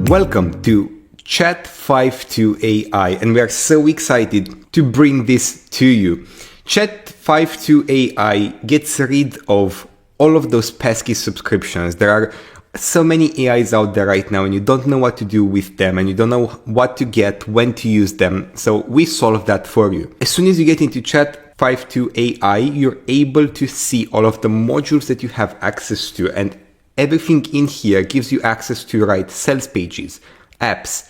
Welcome to Chat5.2 AI, and we are so excited to bring this to you. Chat5.2 AI gets rid of all of those pesky subscriptions. There are so many AIs out there right now, and you don't know what to do with them, and you don't know what to get, when to use them. So we solve that for you. As soon as you get into Chat5.2 AI, you're able to see all of the modules that you have access to, and everything in here gives you access to write sales pages, apps,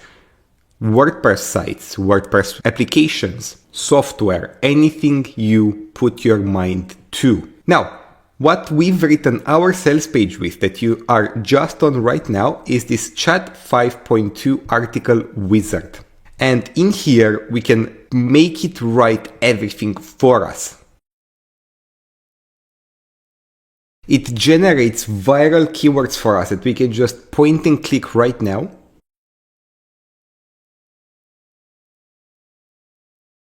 WordPress sites, WordPress applications, software, anything you put your mind to. Now, what we've written our sales page with that you are just on right now is this Chat5.2 article wizard. And in here, we can make it write everything for us. It generates viral keywords for us that we can just point and click right now.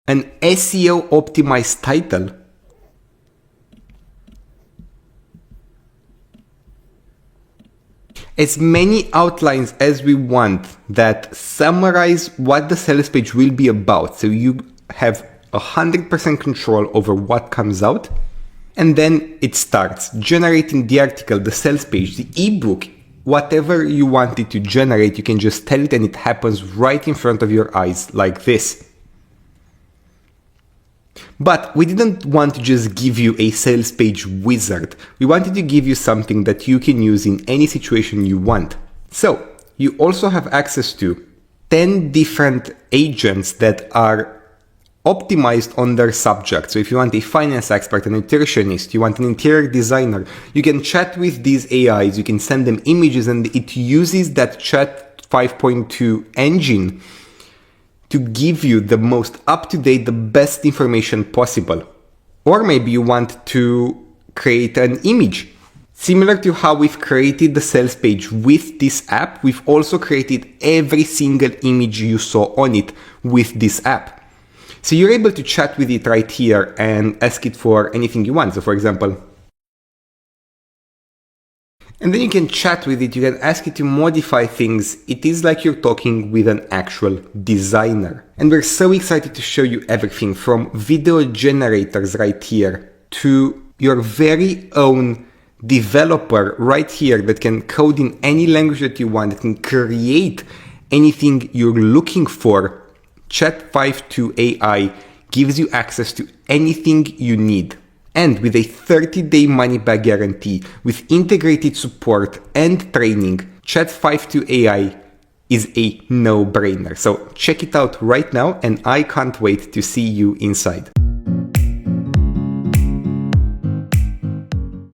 An SEO optimized title. As many outlines as we want that summarize what the sales page will be about, so you have 100% control over what comes out. And then it starts generating the article, the sales page, the ebook, whatever you want it to generate, you can just tell it and it happens right in front of your eyes like this. But we didn't want to just give you a sales page wizard. We wanted to give you something that you can use in any situation you want. So you also have access to 10 different agents that are optimized on their subject. So if you want a finance expert, a nutritionist, you want an interior designer, you can chat with these AIs, you can send them images, and it uses that Chat5.2 engine to give you the most up-to-date, the best information possible. Or maybe you want to create an image. Similar to how we've created the sales page with this app, we've also created every single image you saw on it with this app. So you're able to chat with it right here and ask it for anything you want. So for example, and then you can chat with it, you can ask it to modify things. It is like you're talking with an actual designer. And we're so excited to show you everything from video generators right here to your very own developer right here that can code in any language that you want, that can create anything you're looking for. Chat5.2 AI gives you access to anything you need. And with a 30-day money-back guarantee, with integrated support and training, Chat5.2 AI is a no-brainer. So check it out right now, and I can't wait to see you inside.